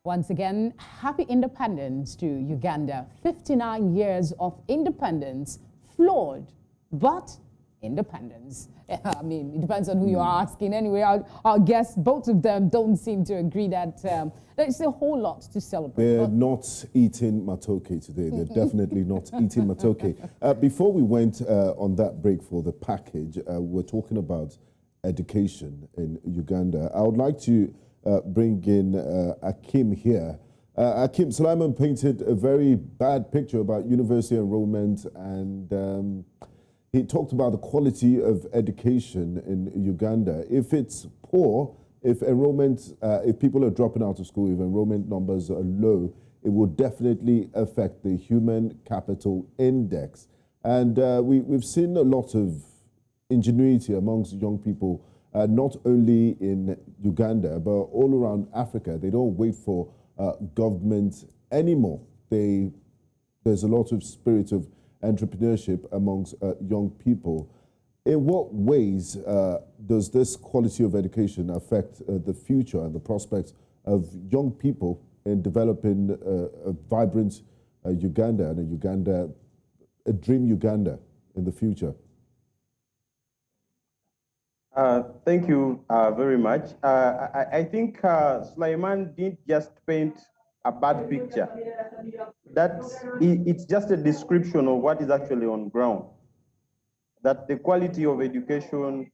Once again, happy independence to Uganda. 59 years of independence, flawed, but independence. I mean, it depends on who you're asking. Anyway, I'll guess both of them don't seem to agree that there's a whole lot to celebrate. They're not eating matoke today. They're definitely not eating matoke. Before we went on that break for the package, we're talking about education in Uganda. I would like to bring in Akim here. Akim, Sulaiman painted a very bad picture about university enrollment, and he talked about the quality of education in Uganda. If it's poor, if enrollment, if people are dropping out of school, if enrollment numbers are low, it will definitely affect the human capital index. And we've seen a lot of ingenuity amongst young people, not only in Uganda, but all around Africa. They don't wait for government anymore. There's a lot of spirit of entrepreneurship amongst young people. In what ways does this quality of education affect the future and the prospects of young people in developing a vibrant Uganda and a dream Uganda in the future? Thank you very much. I think Sulaiman didn't just paint a bad picture. It's just a description of what is actually on ground. That the quality of education,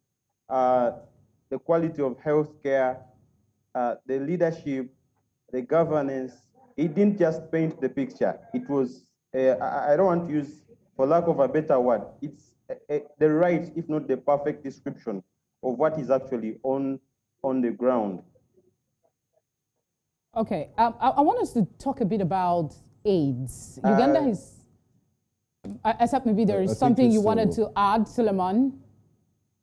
the quality of healthcare, the leadership, the governance, it didn't just paint the picture. It was, I don't want to use, for lack of a better word, it's the right, if not the perfect description of what is actually on the ground. Okay, I want us to talk a bit about AIDS. Uganda is, except maybe there is something you wanted to add, Suleiman.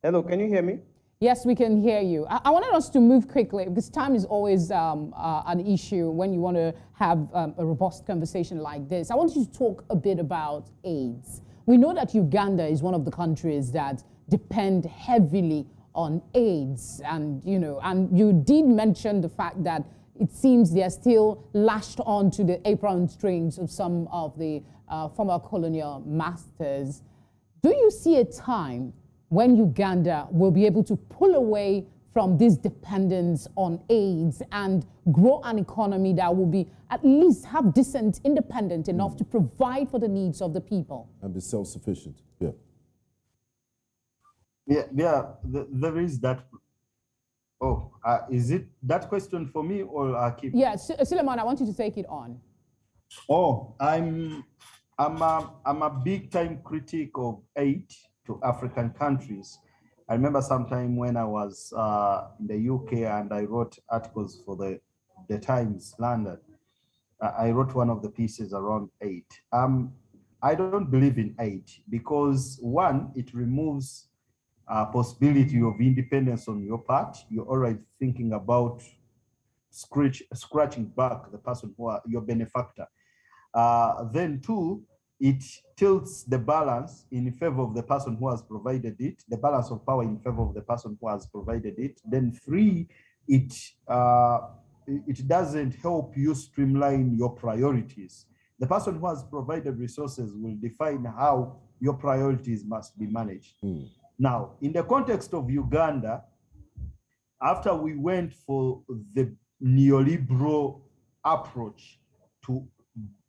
Hello, can you hear me? Yes, we can hear you. I wanted us to move quickly because time is always an issue when you want to have a robust conversation like this. I want you to talk a bit about AIDS. We know that Uganda is one of the countries that depend heavily on AIDS, and you did mention the fact that it seems they are still lashed on to the apron strings of some of the former colonial masters. Do you see a time when Uganda will be able to pull away from this dependence on AIDS and grow an economy that will be at least have decent, independent enough to provide for the needs of the people? And be self-sufficient, yeah. There is that. Oh, is it that question for me or Akim? Yeah, Suleiman, I want you to take it on. Oh, I'm a big time critic of aid to African countries. I remember sometime when I was in the UK and I wrote articles for the Times London. I wrote one of the pieces around aid. I don't believe in aid because one, it removes possibility of independence on your part. You're already thinking about scratching back the person who are your benefactor. Then two, it tilts the balance in favor of the person who has provided it, the balance of power in favor of the person who has provided it. Then three, it doesn't help you streamline your priorities. The person who has provided resources will define how your priorities must be managed. Now, in the context of Uganda, after we went for the neoliberal approach to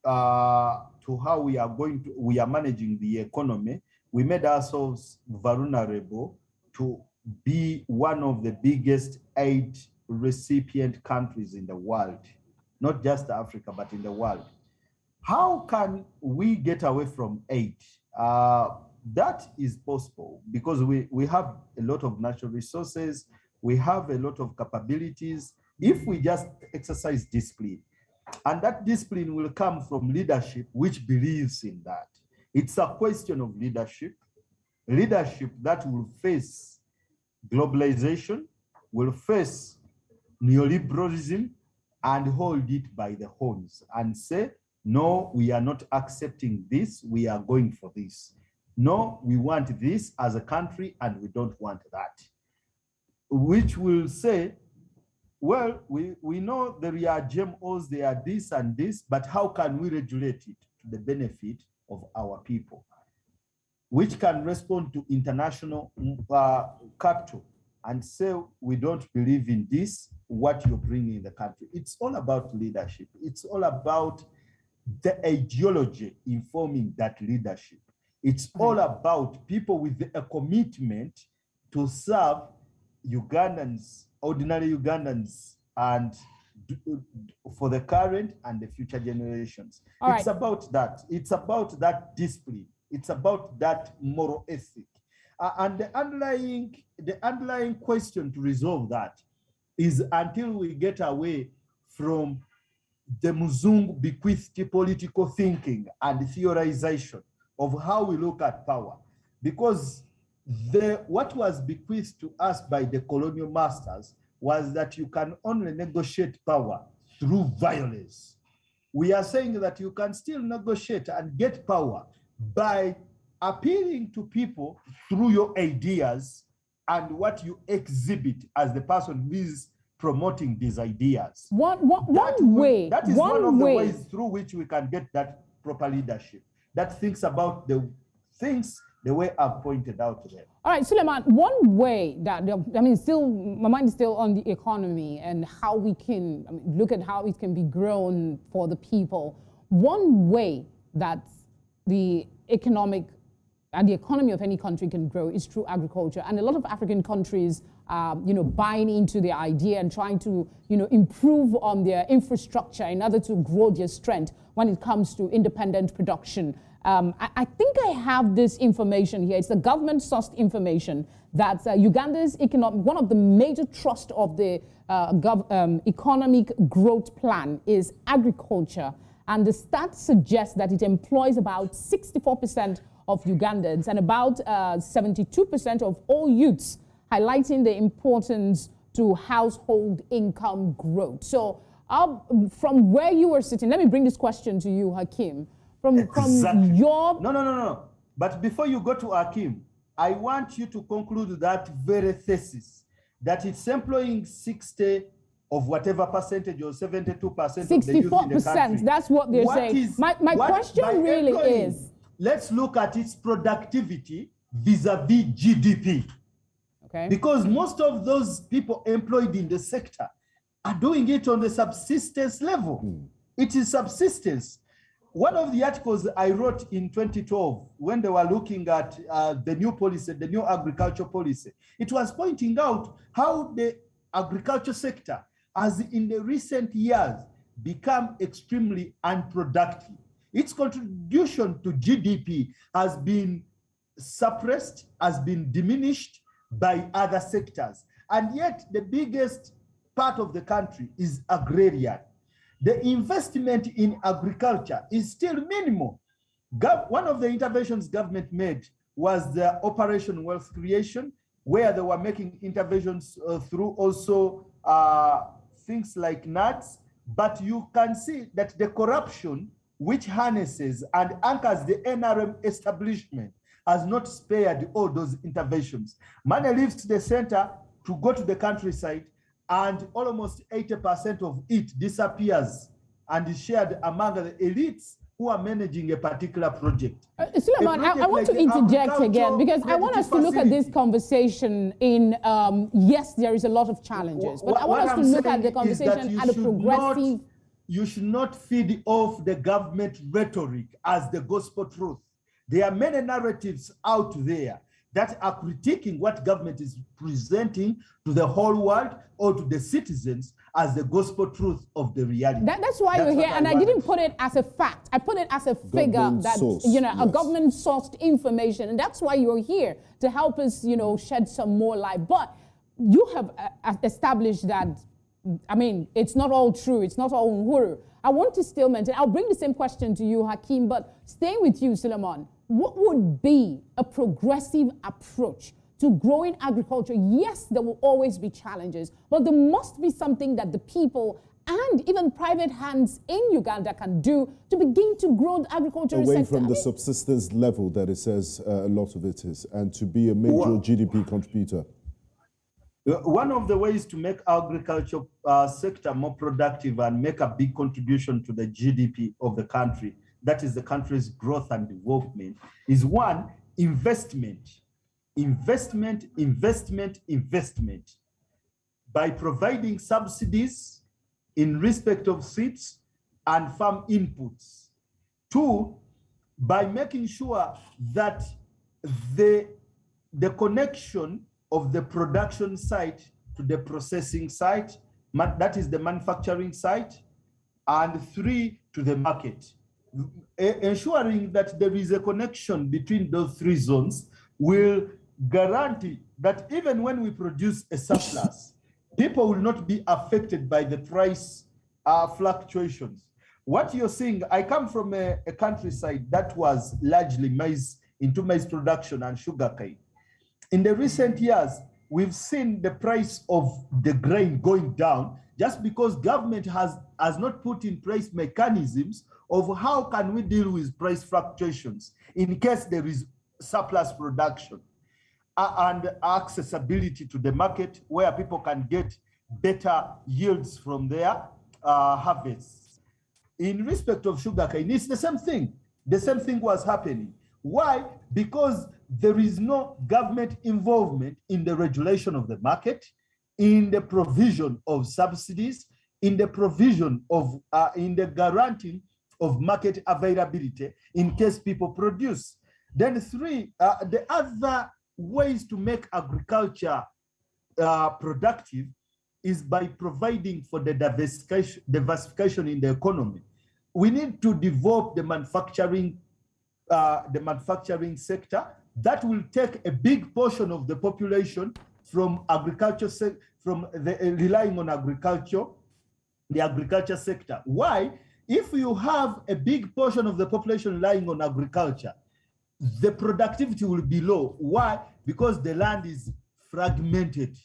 how we are managing the economy, we made ourselves vulnerable to be one of the biggest aid recipient countries in the world, not just Africa, but in the world. How can we get away from aid? That is possible because we have a lot of natural resources, we have a lot of capabilities, if we just exercise discipline. And that discipline will come from leadership which believes in that. It's a question of leadership that will face globalization, will face neoliberalism and hold it by the horns and say, no, we are not accepting this, we are going for this. No, we want this as a country and we don't want that. Which will say well, we know there are GMOs, there are this and this, but how can we regulate it to the benefit of our people, which can respond to international capital and say, we don't believe in this, what you're bringing in the country. It's all about leadership. It's all about the ideology informing that leadership. It's all about people with a commitment to serve Ugandans, ordinary Ugandans, and for the current and the future generations. It's about that. It's about that discipline. It's about that moral ethic. And the underlying question to resolve that is, until we get away from the Muzungu bequeathed political thinking and theorization of how we look at power, because what was bequeathed to us by the colonial masters was that you can only negotiate power through violence. We are saying that you can still negotiate and get power by appealing to people through your ideas and what you exhibit as the person who is promoting these ideas. That is one of the ways through which we can get that proper leadership that thinks about the things the way I've pointed out there. All right, Suleiman, one way that, I mean, still, my mind is still on the economy and how we can look at how it can be grown for the people. One way that the economy of any country can grow is through agriculture. And a lot of African countries are, buying into the idea and trying to, improve on their infrastructure in order to grow their strength when it comes to independent production. I think I have this information here. It's the government-sourced information that Uganda's one of the major thrusts of the economic growth plan is agriculture. And the stats suggest that it employs about 64% of Ugandans and about 72% of all youths, highlighting the importance to household income growth. So from where you were sitting, let me bring this question to you, Hakeem. From your... No. But before you go to Hakeem, I want you to conclude that very thesis, that it's employing 60 of whatever percentage or 72% of the youth in the country. That's what they're saying. My question really is... Let's look at its productivity vis-a-vis GDP. Okay. Because most of those people employed in the sector are doing it on the subsistence level. It is subsistence. One of the articles I wrote in 2012, when they were looking at the new policy, the new agriculture policy, it was pointing out how the agriculture sector has in the recent years become extremely unproductive. Its contribution to GDP has been suppressed, has been diminished by other sectors. And yet the biggest part of the country is agrarian. The investment in agriculture is still minimal. One of the interventions government made was the Operation Wealth Creation, where they were making interventions through also things like nuts. But you can see that the corruption which harnesses and anchors the NRM establishment has not spared all those interventions. Money leaves the center to go to the countryside, and almost 80% of it disappears and is shared among the elites who are managing a particular project. Suleiman, I want to interject again, because I want us to look at this conversation in, yes, there is a lot of challenges, but I want us to look at the conversation at a progressive... You should not feed off the government rhetoric as the gospel truth. There are many narratives out there that are critiquing what government is presenting to the whole world or to the citizens as the gospel truth of the reality. That's why you're here, and I didn't put it as a fact. I put it as a figure that, a government-sourced information, and that's why you're here, to help us, shed some more light. But you have established that, it's not all true. It's not all uhuru. I want to still maintain, I'll bring the same question to you, Hakeem, but staying with you, Suleiman, what would be a progressive approach to growing agriculture? Yes, there will always be challenges, but there must be something that the people and even private hands in Uganda can do to begin to grow the agriculture away sector. From the subsistence level that it says a lot of it is, and to be a major GDP contributor. One of the ways to make agriculture sector more productive and make a big contribution to the GDP of the country, that is the country's growth and development, is one, investment. Investment, investment, investment. By providing subsidies in respect of seeds and farm inputs. Two, by making sure that the connection of the production site to the processing site, that is the manufacturing site, and three, to the market. Ensuring that there is a connection between those three zones will guarantee that even when we produce a surplus, people will not be affected by the price fluctuations. What you're seeing, I come from a countryside that was largely maize production and sugarcane. In the recent years, we've seen the price of the grain going down just because government has not put in place mechanisms of how can we deal with price fluctuations in case there is surplus production and accessibility to the market where people can get better yields from their harvests. In respect of sugarcane, it's the same thing. The same thing was happening. Why? Because there is no government involvement in the regulation of the market, in the provision of subsidies, in the provision of, in the guaranteeing of market availability in case people produce. Then three, the other ways to make agriculture productive is by providing for the diversification in the economy. We need to develop the manufacturing sector that will take a big portion of the population from agriculture, relying on agriculture, the agriculture sector. Why? If you have a big portion of the population relying on agriculture, the productivity will be low. Why? Because the land is fragmented.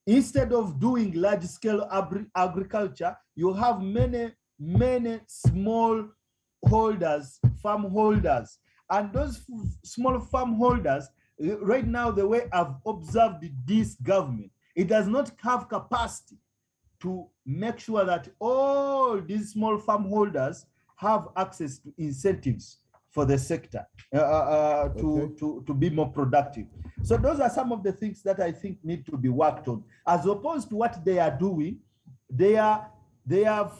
Instead of doing large-scale agriculture, you have many small holders, farm holders. And those small farm holders, right now, the way I've observed this government, it does not have capacity to make sure that all these small farm holders have access to incentives for the sector to be more productive. So those are some of the things that I think need to be worked on. As opposed to what they are doing, they have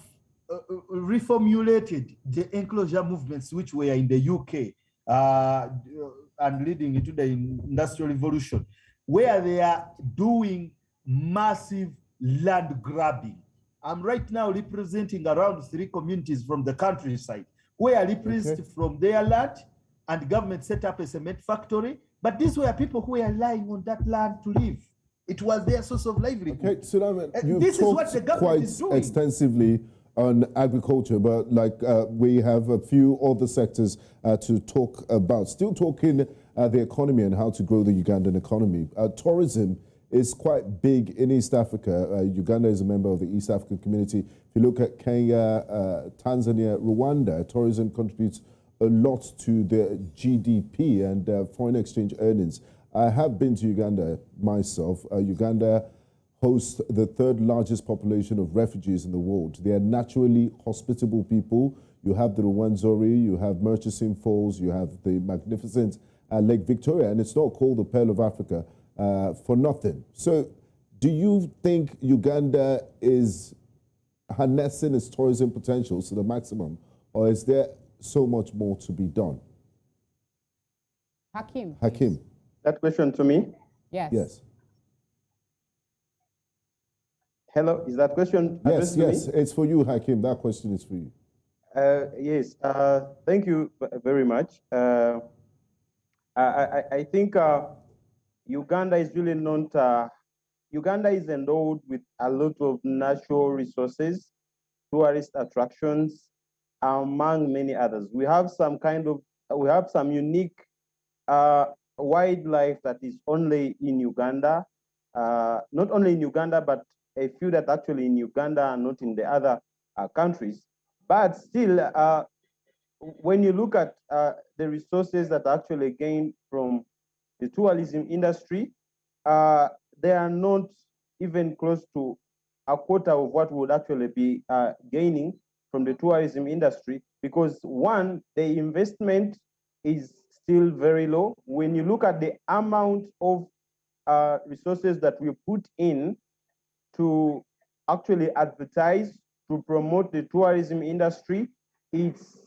reformulated the enclosure movements which were in the UK and leading into the Industrial Revolution, where they are doing massive land grabbing. I'm right now representing around 3 communities from the countryside who are repressed from their land, and government set up a cement factory. But these were people who were lying on that land to live. It was their source of livelihood. Okay, so you've talked quite extensively on agriculture, but we have a few other sectors to talk about. Still talking the economy and how to grow the Ugandan economy. Tourism is quite big in East Africa. Uganda is a member of the East African community. If you look at Kenya, Tanzania, Rwanda, tourism contributes a lot to the GDP and foreign exchange earnings. I have been to Uganda myself. Uganda hosts the 3rd largest population of refugees in the world. They are naturally hospitable people. You have the Rwenzori, you have Murchison Falls, you have the magnificent Lake Victoria, and it's not called the Pearl of Africa for nothing. So do you think Uganda is harnessing its tourism potentials to the maximum, or is there so much more to be done? Hakim. That question to me? Yes. Hello, is that question addressed to me? Yes, it's for you, Hakim. That question is for you. Yes, thank you very much. I think Uganda is really not, Uganda is endowed with a lot of natural resources, tourist attractions, among many others. We have some unique wildlife that is only in Uganda, not only in Uganda, but a few that actually in Uganda and not in the other countries. But still, when you look at the resources that are actually gained from the tourism industry, they are not even close to a quarter of what would actually be gaining from the tourism industry, because one, the investment is still very low. When you look at the amount of resources that we put in to actually advertise, to promote the tourism industry, it's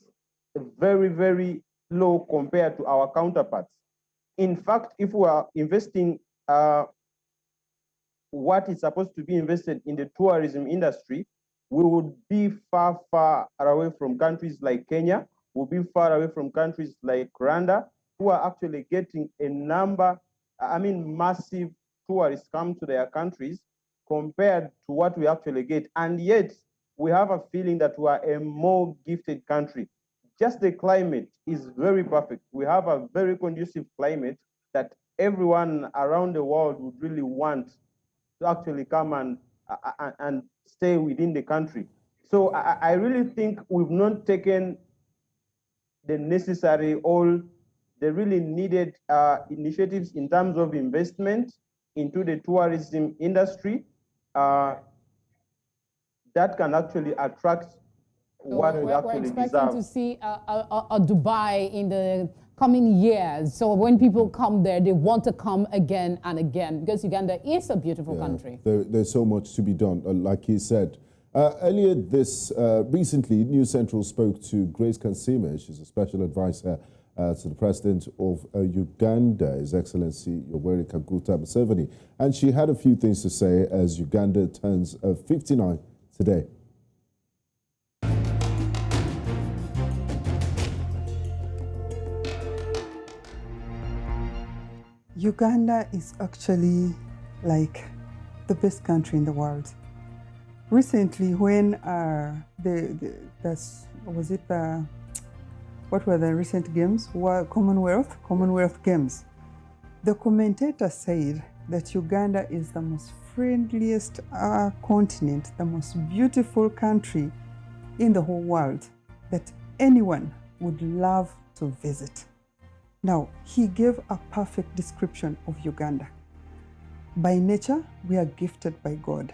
very, very low compared to our counterparts. In fact, if we are investing what is supposed to be invested in the tourism industry, we would be far, far away from countries like Kenya, we'll be far away from countries like Rwanda, who are actually getting a number, massive tourists come to their countries compared to what we actually get. And yet, we have a feeling that we are a more gifted country. Just the climate is very perfect. We have a very conducive climate that everyone around the world would really want to actually come and stay within the country. So I really think we've not taken the necessary, all the really needed initiatives in terms of investment into the tourism industry that can actually attract what we actually We're expecting deserve. to see a Dubai in the coming years. So when people come there, they want to come again and again, because Uganda is a beautiful country. There's so much to be done, like he said. Earlier recently, News Central spoke to Grace Kansime. She's a special advisor to the president of Uganda, His Excellency Yoweri Kaguta Museveni. And she had a few things to say as Uganda turns 59 today. Uganda is actually like the best country in the world. Recently, when what were the recent games? Commonwealth Games. The commentator said that Uganda is the most friendliest continent, the most beautiful country in the whole world that anyone would love to visit. Now, he gave a perfect description of Uganda. By nature, we are gifted by God.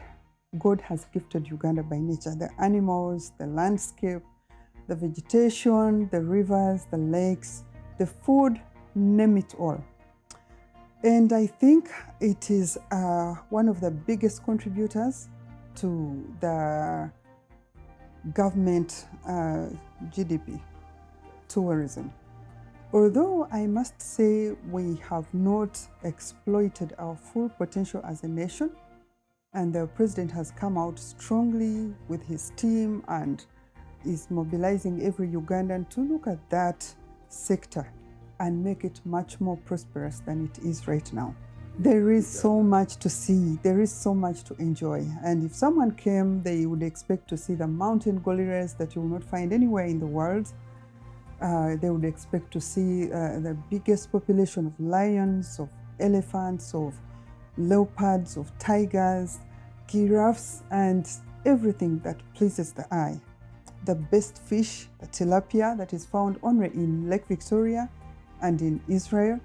God has gifted Uganda by nature. The animals, the landscape, the vegetation, the rivers, the lakes, the food, name it all. And I think it is one of the biggest contributors to the government GDP, tourism. Although I must say we have not exploited our full potential as a nation, and the president has come out strongly with his team and is mobilizing every Ugandan to look at that sector and make it much more prosperous than it is right now. There is so much to see, there is so much to enjoy. And if someone came, they would expect to see the mountain gorillas that you will not find anywhere in the world. They would expect to see the biggest population of lions, of elephants, of leopards, of tigers, giraffes, and everything that pleases the eye. The best fish, the tilapia, that is found only in Lake Victoria and in Israel.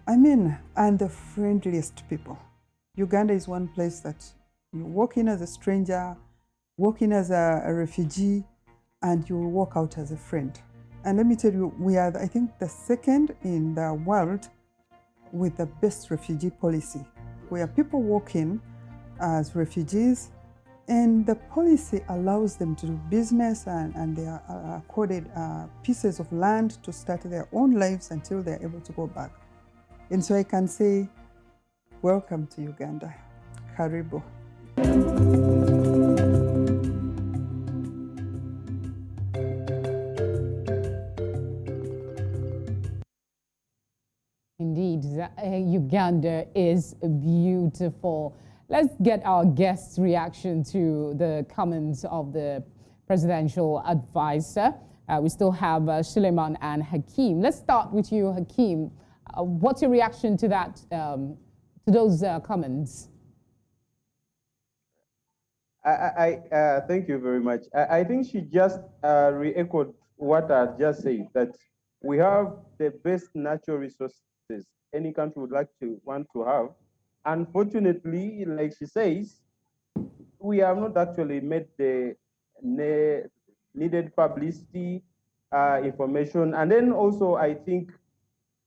And the friendliest people. Uganda is one place that you walk in as a stranger, walk in as a refugee, and you will walk out as a friend. And let me tell you, we are, I think, the second in the world with the best refugee policy, where people walk in as refugees, and the policy allows them to do business, and they are accorded pieces of land to start their own lives until they're able to go back. And so I can say, welcome to Uganda. Karibu. Indeed, Uganda is beautiful. Let's get our guest's reaction to the comments of the presidential advisor. We still have Suleiman and Hakeem. Let's start with you, Hakeem. What's your reaction to that, to those comments? Thank you very much. I think she just re-echoed what I just said, that we have the best natural resources any country would want to have, unfortunately, like she says, we have not actually made the needed publicity information. And then also, I think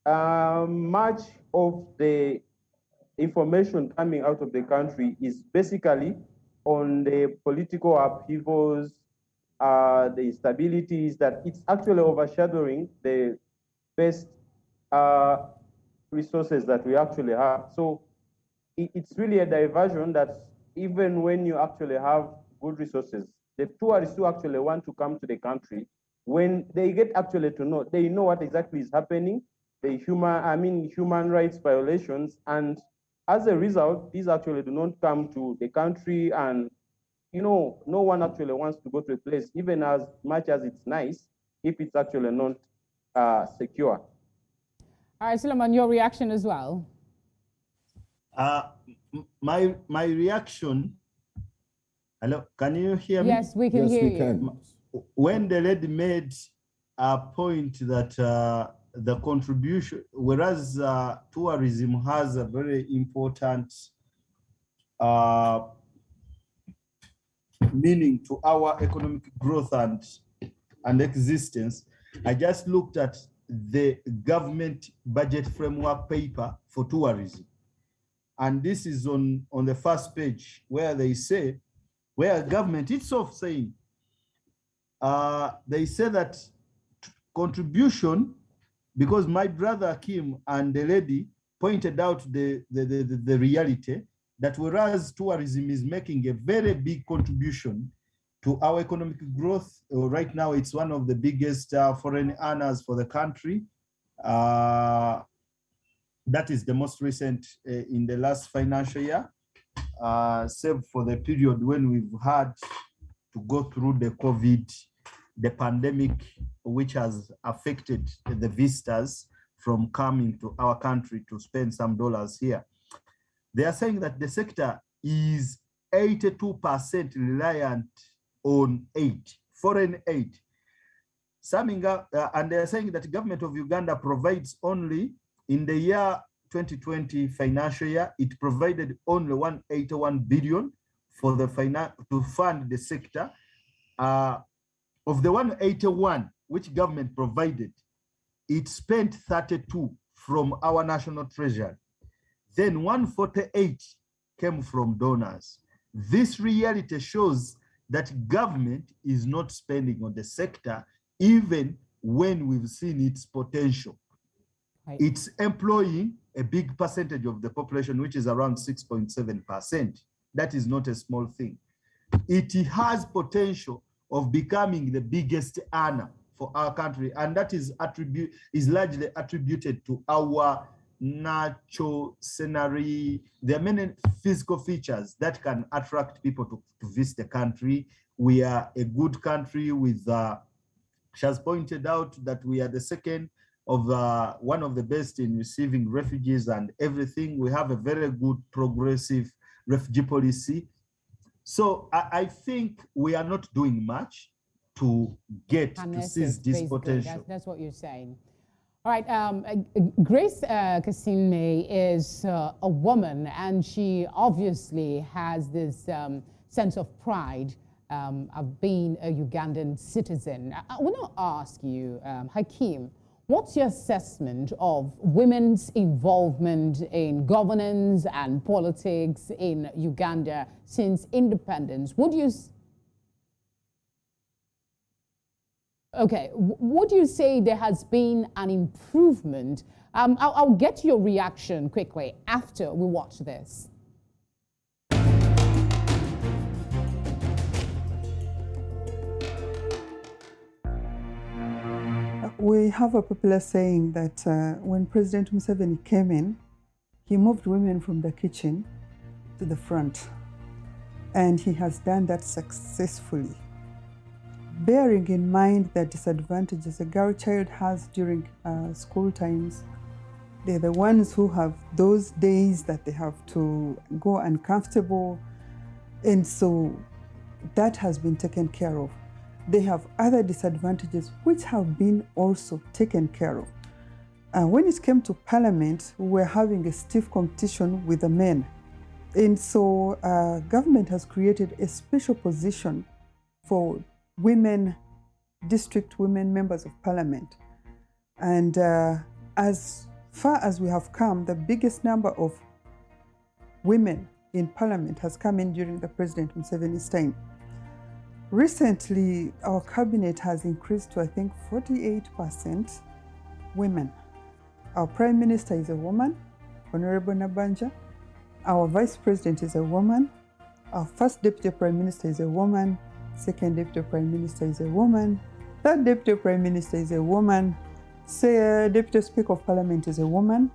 much of the information coming out of the country is basically on the political upheavals, the instabilities, that it's actually overshadowing the best resources that we actually have. So it's really a diversion that even when you actually have good resources, the tourists who actually want to come to the country, when they get actually to know, they know what exactly is happening, the human rights violations, and as a result, these actually do not come to the country, and no one actually wants to go to a place, even as much as it's nice, if it's actually not secure. All right, Suleiman, your reaction as well. My reaction. Hello, can you hear me? Yes, we can hear you. When the lady made a point that the contribution, whereas tourism has a very important meaning to our economic growth and existence, I just looked at the government budget framework paper for tourism. And this is on the first page where they say, where government itself saying, they say that contribution, because my brother Kim and the lady pointed out the reality that whereas tourism is making a very big contribution to our economic growth, right now it's one of the biggest foreign earners for the country. That is the most recent in the last financial year, save for the period when we've had to go through the pandemic, which has affected the visitors from coming to our country to spend some dollars here. They are saying that the sector is 82% reliant on aid, foreign aid. Summing up, and they are saying that the government of Uganda provides only, in the year 2020 financial year, it provided only 181 billion for the to fund the sector. Of the 181 which government provided, it spent 32 from our national treasury. Then 148 came from donors. This reality shows that government is not spending on the sector, even when we've seen its potential. Right. It's employing a big percentage of the population, which is around 6.7%. That is not a small thing. It has potential of becoming the biggest earner for our country, and that is largely attributed to our natural scenery. There are many physical features that can attract people to visit the country. We are a good country with, she has pointed out that we are the second of one of the best in receiving refugees and everything. We have a very good progressive refugee policy. So I think we are not doing much to get to seize this potential. That's what you're saying. All right, Grace Kasime is a woman, and she obviously has this sense of pride of being a Ugandan citizen. I want to ask you, Hakeem, what's your assessment of women's involvement in governance and politics in Uganda since independence? Would you say there has been an improvement? I'll get your reaction quickly after we watch this. We have a popular saying that when President Museveni came in, he moved women from the kitchen to the front. And he has done that successfully. Bearing in mind the disadvantages a girl child has during school times, they're the ones who have those days that they have to go uncomfortable. And so that has been taken care of. They have other disadvantages which have been also taken care of. When it came to parliament, we were having a stiff competition with the men. And so government has created a special position for women, district women members of parliament. And as far as we have come, the biggest number of women in parliament has come in during the President Museveni's time. Recently, our cabinet has increased to, I think, 48% women. Our Prime Minister is a woman, Honorable Nabanja. Our Vice President is a woman. Our First Deputy Prime Minister is a woman. Second Deputy Prime Minister is a woman. Third Deputy Prime Minister is a woman. Deputy Speaker of Parliament is a woman.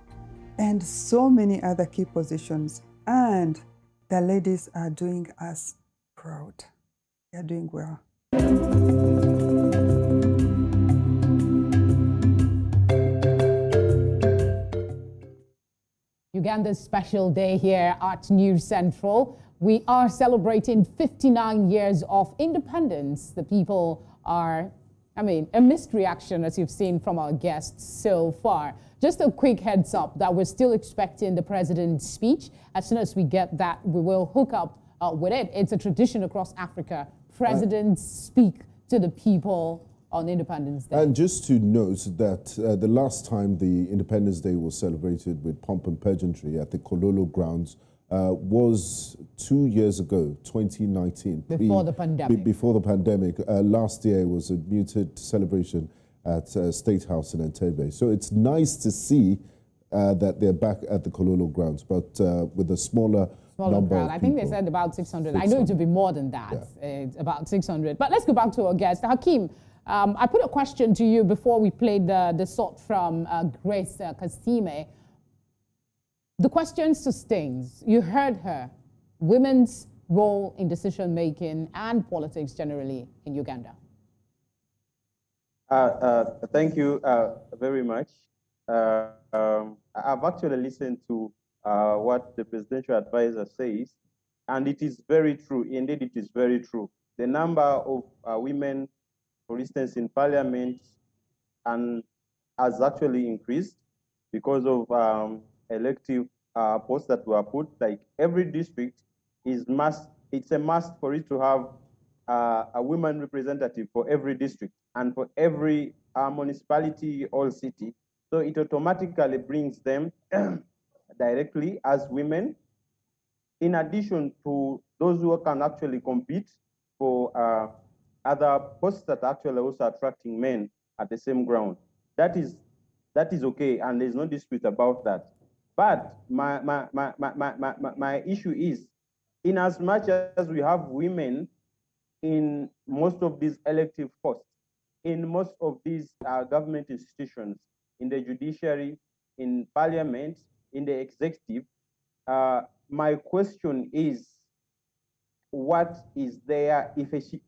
And so many other key positions. And the ladies are doing us proud. They are doing well. Uganda's special day here at News Central. We are celebrating 59 years of independence. The people are, a mixed reaction, as you've seen from our guests so far. Just a quick heads up that we're still expecting the president's speech. As soon as we get that, we will hook up with it. It's a tradition across Africa. Presidents speak to the people on Independence Day. And just to note that the last time the Independence Day was celebrated with pomp and pageantry at the Kololo grounds was 2 years ago, 2019. Before the pandemic. Before the pandemic. Last year was a muted celebration at State House in Entebbe. So it's nice to see that they're back at the Kololo grounds, but with a smaller number crowd. of I think they people. said about 600. I know it would be more than that. Yeah. It's about 600. But let's go back to our guest. Hakeem, I put a question to you before we played the sort from Grace Kasime. The question sustains. You heard her. Women's role Decision-making and politics generally in Uganda. Thank you very much. I've actually listened to what the presidential advisor says, and it is very true. Indeed, it is very true. The number of women, for instance, in parliament has actually increased because of elective posts that were put. Like every district it's a must for it to have a woman representative for every district and for every municipality or city. So it automatically brings them directly as women, in addition to those who can actually compete for other posts that are actually also attracting men at the same ground. That is okay, and there's no dispute about that. But my issue is, in as much as we have women in most of these elective posts, in most of these government institutions, in the judiciary, in parliament, in the executive, my question is, what is their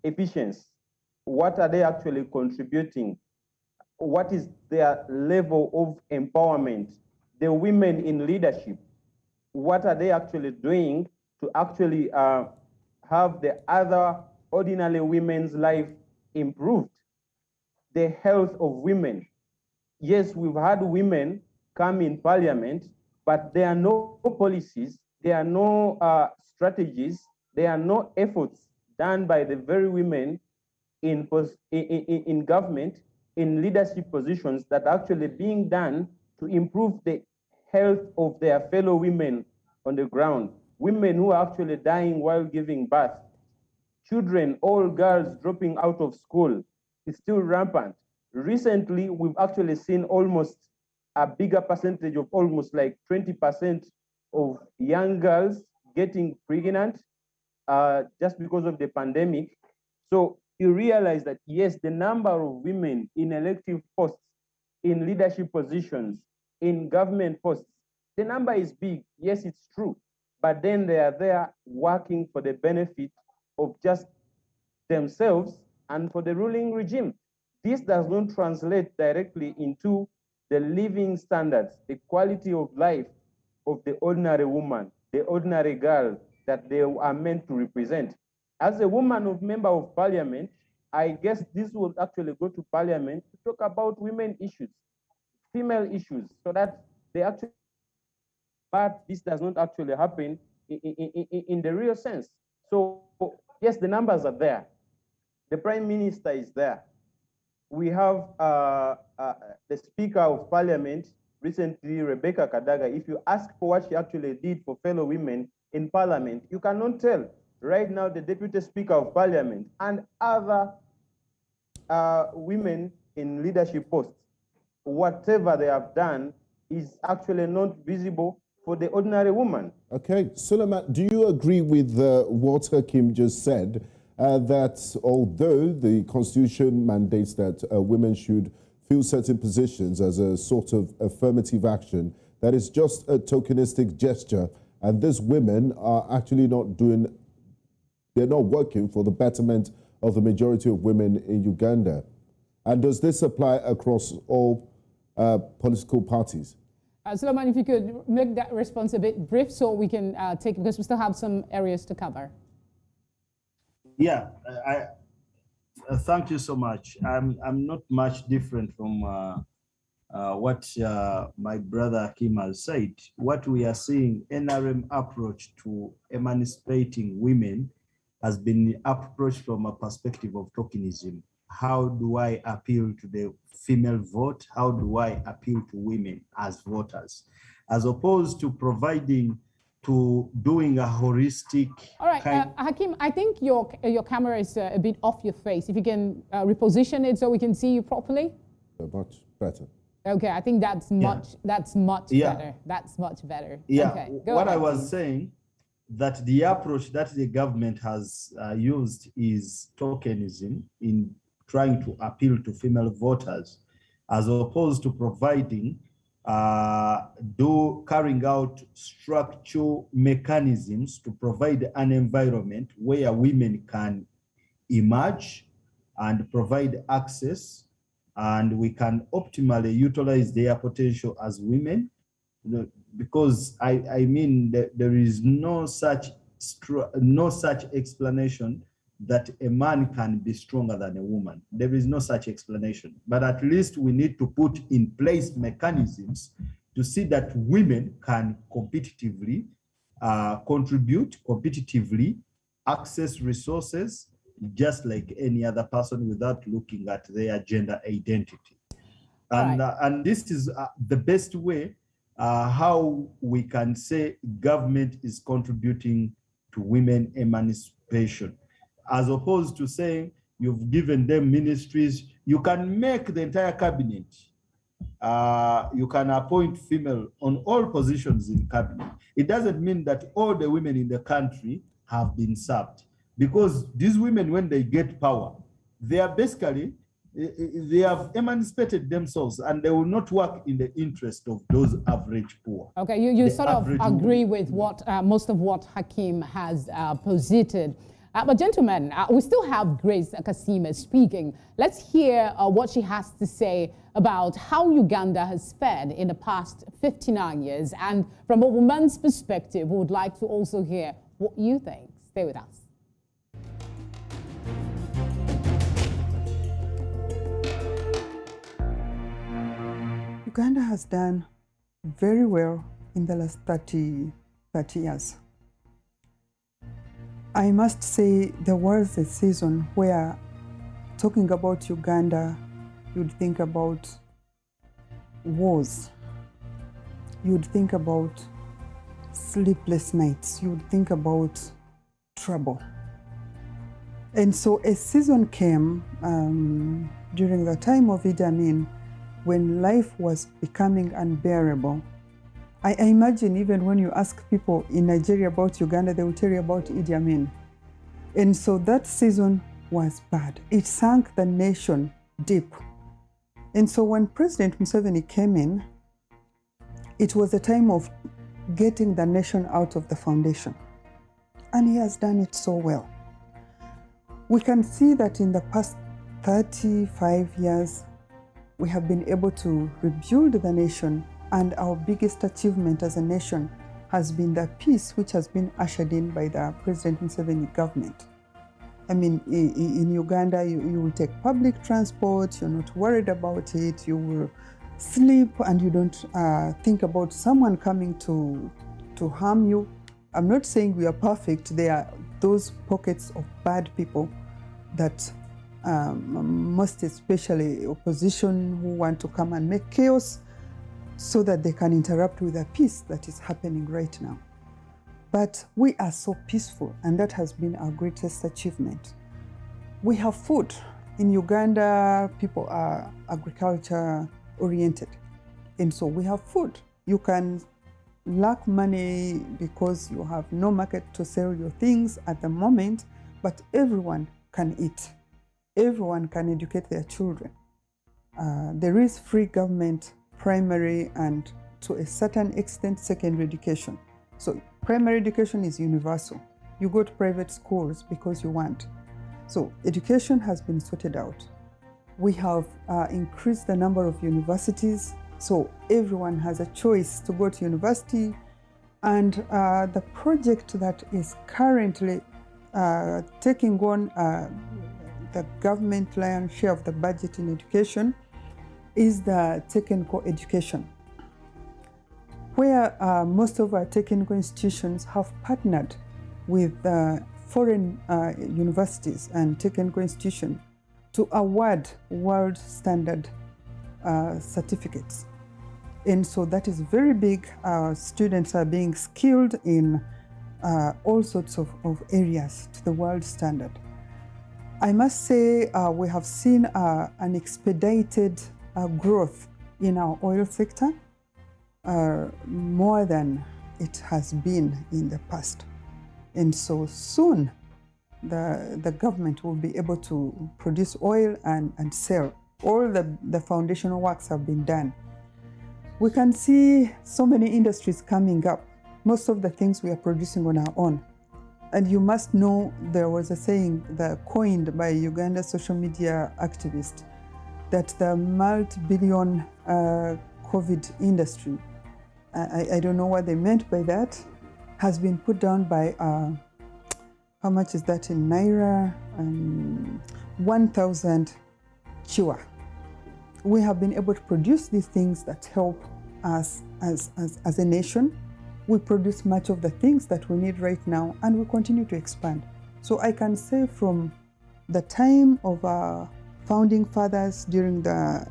efficiency? What are they actually contributing? What is their level of empowerment? The women in leadership, what are they actually doing to actually have the other ordinary women's life improved? The health of women. Yes, we've had women come in parliament, but there are no policies, there are no strategies, there are no efforts done by the very women in government, in leadership positions that are actually being done to improve the health of their fellow women on the ground. Women who are actually dying while giving birth. Children, all girls dropping out of school is still rampant. Recently, we've actually seen almost a bigger percentage of almost like 20% of young girls getting pregnant just because of the pandemic. So you realize that, yes, the number of women in elective posts, in leadership positions, in government posts, the number is big. Yes, it's true. But then they are there working for the benefit of just themselves and for the ruling regime. This does not translate directly into the living standards, the quality of life of the ordinary woman, the ordinary girl that they are meant to represent. As a woman of member of parliament, I guess this will actually go to parliament to talk about women issues. female issues so that they actually, but this does not actually happen in the real sense. So yes, the numbers are there. The Prime Minister is there. We have the Speaker of Parliament, recently Rebecca Kadaga. If you ask for what she actually did for fellow women in Parliament, you cannot tell. Right now, the Deputy Speaker of Parliament and other women in leadership posts, whatever they have done is actually not visible for the ordinary woman. Okay, Suleiman, do you agree with what Hakim just said, that although the Constitution mandates that women should fill certain positions as a sort of affirmative action, that is just a tokenistic gesture, and these women are actually not doing, they're not working for the betterment of the majority of women in Uganda? And does this apply across all political parties? Suleiman, if you could make that response a bit brief so we can take it, because we still have some areas to cover. Yeah, thank you so much. I'm not much different from what my brother Hakim has said. What we are seeing, NRM approach to emancipating women has been approached from a perspective of tokenism. How do I appeal to the female vote? How do I appeal to women as voters? As opposed to providing, to doing a holistic. All right, Hakim, I think your camera is a bit off your face. If you can reposition it so we can see you properly. Much better. Okay, I think that's much better. That's much better. Yeah, okay, what I was saying, that the approach that the government has used is tokenism in trying to appeal to female voters, as opposed to providing, carrying out structural mechanisms to provide an environment where women can emerge and provide access, and we can optimally utilize their potential as women. Because I mean, there is no such explanation that a man can be stronger than a woman. There is no such explanation. But at least we need to put in place mechanisms to see that women can competitively contribute, competitively access resources, just like any other person, without looking at their gender identity. And, and this is the best way how we can say government is contributing to women emancipation, as opposed to saying you've given them ministries. You can make the entire cabinet. You can appoint female on all positions in cabinet. It doesn't mean that all the women in the country have been served, because these women, when they get power, they are basically, they have emancipated themselves, and they will not work in the interest of those average poor. Okay, you sort of agree with what most of what Hakim has posited. But gentlemen, we still have Grace Kasima speaking. Let's hear what she has to say about how Uganda has fared in the past 59 years. And from a woman's perspective, we would like to also hear what you think. Stay with us. Uganda has done very well in the last 30 years. I must say there was a season where, talking about Uganda, you'd think about wars, you'd think about sleepless nights, you'd think about trouble. And so a season came during the time of Idi Amin, when life was becoming unbearable. I imagine even when you ask people in Nigeria about Uganda, they will tell you about Idi Amin. And so that season was bad. It sank the nation deep. And so when President Museveni came in, it was a time of getting the nation out of the foundation. And he has done it so well. We can see that in the past 35 years, we have been able to rebuild the nation, and our biggest achievement as a nation has been the peace which has been ushered in by the President Museveni government. I mean, in Uganda, you will take public transport, you're not worried about it, you will sleep and you don't think about someone coming to harm you. I'm not saying we are perfect. There are those pockets of bad people that most especially opposition who want to come and make chaos so that they can interrupt with the peace that is happening right now. But we are so peaceful, and that has been our greatest achievement. We have food. In Uganda, people are agriculture oriented, and so we have food. You can lack money because you have no market to sell your things at the moment, but everyone can eat. Everyone can educate their children. There is free government primary and to a certain extent secondary education. So primary education is universal. You go to private schools because you want. So education has been sorted out. We have increased the number of universities, so everyone has a choice to go to university. And the project that is currently taking on the government lion's share of the budget in education is the technical education, where most of our technical institutions have partnered with foreign universities and technical institutions to award world standard certificates. And so that is very big. Students are being skilled in all sorts of areas to the world standard. I must say we have seen an expedited growth in our oil sector, more than it has been in the past. And so soon the government will be able to produce oil and sell. All the foundational works have been done. We can see so many industries coming up, most of the things we are producing on our own. And you must know there was a saying that coined by a Uganda social media activist that the multi-billion COVID industry, I don't know what they meant by that, has been put down by, how much is that in Naira? 1,000 chua. We have been able to produce these things that help us as a nation. We produce much of the things that we need right now, and we continue to expand. So I can say from the time of our founding fathers during the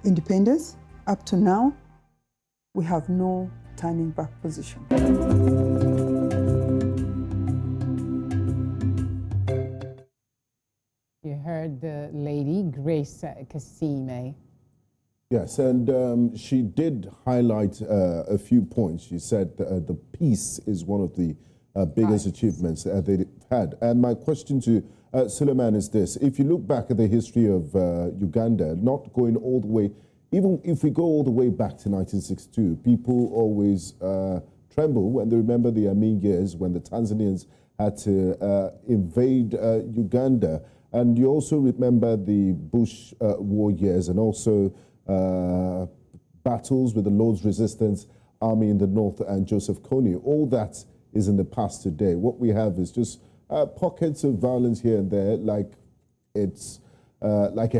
independence up to now, we have no turning back position. You heard the lady, Grace Kasime. Yes, and she did highlight a few points. She said the peace is one of the biggest achievements they've had. And my question to Suleiman is this. If you look back at the history of Uganda, not going all the way, even if we go all the way back to 1962, people always tremble when they remember the Amin years when the Tanzanians had to invade Uganda. And you also remember the Bush war years and also battles with the Lord's Resistance Army in the north and Joseph Kony. All that is in the past today. What we have is just pockets of violence here and there, like it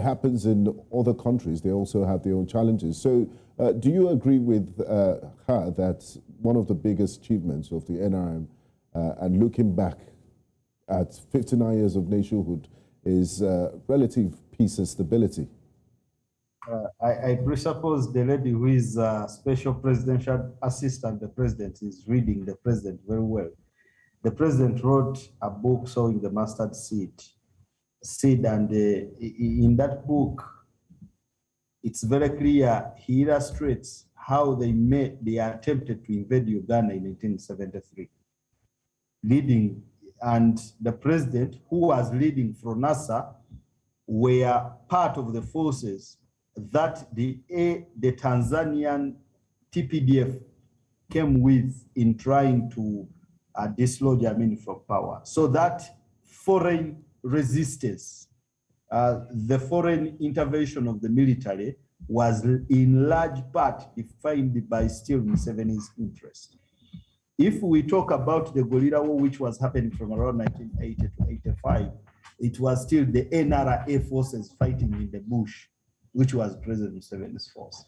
happens in other countries. They also have their own challenges. So do you agree with her that one of the biggest achievements of the NRM and looking back at 59 years of nationhood is relative peace and stability? I presuppose the lady who is special presidential assistant, the president, is reading the president very well. The president wrote a book, Sowing the Mustard Seed, and in that book, it's very clear. He illustrates how they attempted to invade Uganda in 1973, and the president, who was leading from NASA, were part of the forces that the Tanzanian TPDF came with in trying to dislodge Amin from power. So that foreign resistance, the foreign intervention of the military was in large part defined by still Museveni's interest. If we talk about the guerrilla war, which was happening from around 1980 to 85, it was still the NRA forces fighting in the bush. which was President Museveni's force.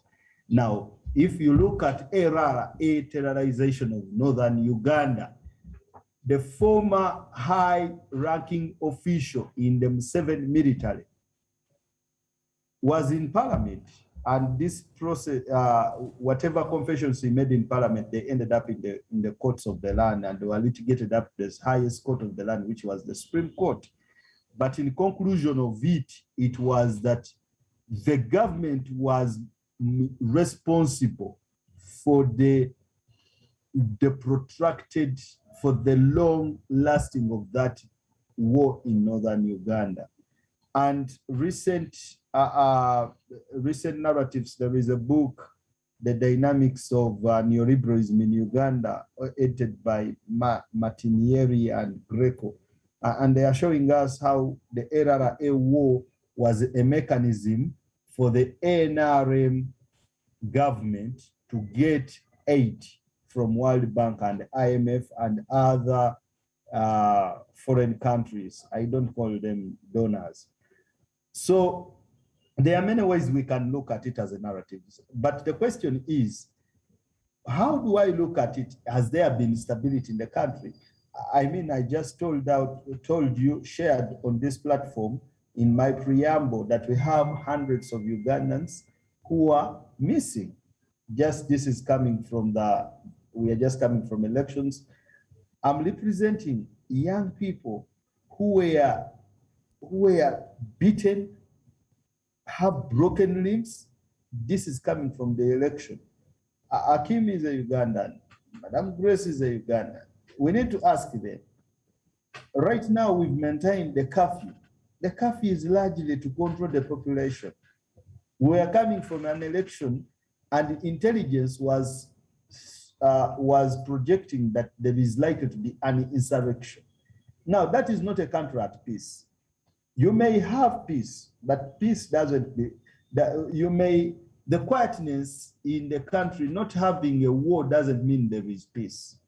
Now, if you look at ERARA, a terrorization of northern Uganda, the former high-ranking official in the Museveni military was in parliament, and this process, whatever confessions he made in parliament, they ended up in the courts of the land, and they were litigated up to the highest court of the land, which was the Supreme Court. But in conclusion of it, it was that the government was responsible for the protracted, for the long lasting of that war in northern Uganda. And recent narratives, there is a book, The Dynamics of Neoliberalism in Uganda, edited by Martinieri and Greco. And they are showing us how the ERARA war was a mechanism for the NRM government to get aid from World Bank and IMF and other foreign countries. I don't call them donors. So there are many ways we can look at it as a narrative. But the question is, how do I look at it? Has there been stability in the country? I mean, I just told you, shared on this platform in my preamble that we have hundreds of Ugandans who are missing. Just this is coming from we are just coming from elections. I'm representing young people who were beaten, have broken limbs. This is coming from the election. Akim is a Ugandan. Madam Grace is a Ugandan. We need to ask them. Right now, we've maintained the curfew. The curfew is largely to control the population. We are coming from an election, and intelligence was projecting that there is likely to be an insurrection. Now, that is not a country at peace. You may have peace, but peace doesn't be, the quietness in the country, not having a war doesn't mean there is peace.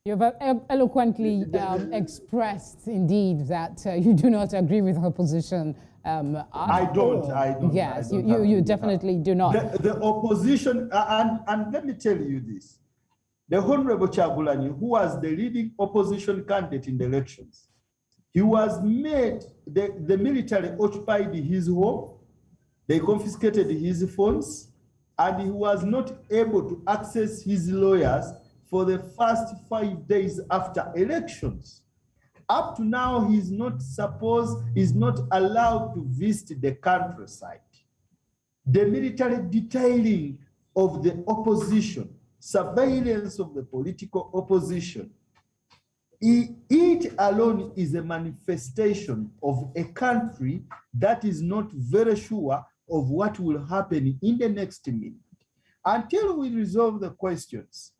You've eloquently expressed, indeed, that you do not agree with her position. I don't. Yes, you definitely do not. The opposition, and let me tell you this, the Honorable Chagulanyi, who was the leading opposition candidate in the elections, he was made, the military occupied his home, they confiscated his phones, and he was not able to access his lawyers for the first 5 days after elections. Up to now, he's not allowed to visit the countryside. The military detailing of the opposition, surveillance of the political opposition, it alone is a manifestation of a country that is not very sure of what will happen in the next minute. Until we resolve the questions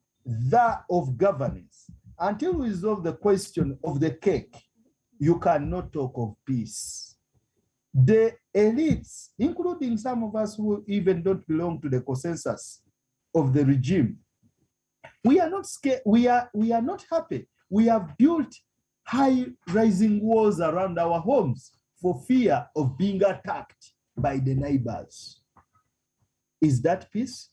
of governance, until we resolve the question of the cake, you cannot talk of peace. The elites, including some of us who even don't belong to the consensus of the regime, we are not scared, we are not happy. We have built high rising walls around our homes for fear of being attacked by the neighbors. Is that peace?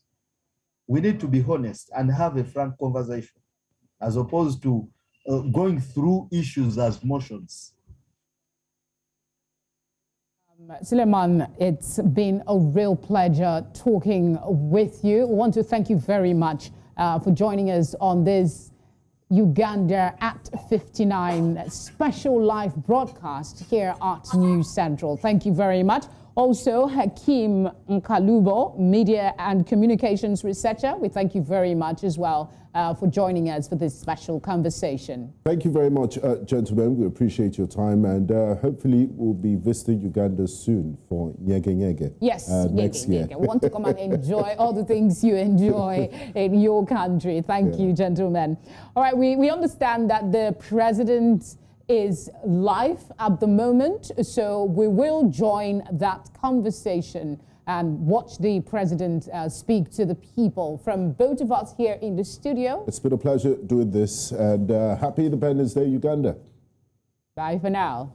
We need to be honest and have a frank conversation, as opposed to going through issues as motions. Suleiman, it's been a real pleasure talking with you. We want to thank you very much for joining us on this UgandaAt59 special live broadcast here at News Central. Thank you very much. Also, Hakeem Nkalubo, Media and Communications Researcher, we thank you very much as well for joining us for this special conversation. Thank you very much, gentlemen. We appreciate your time, and hopefully we'll be visiting Uganda soon for Nyege Nyege. Yes, next year. We want to come and enjoy all the things you enjoy in your country. Thank you, gentlemen. All right, we understand that the president is live at the moment, so we will join that conversation and watch the president speak to the people. From both of us here in the studio, it's been a pleasure doing this, and happy Independence Day, Uganda. Bye for now.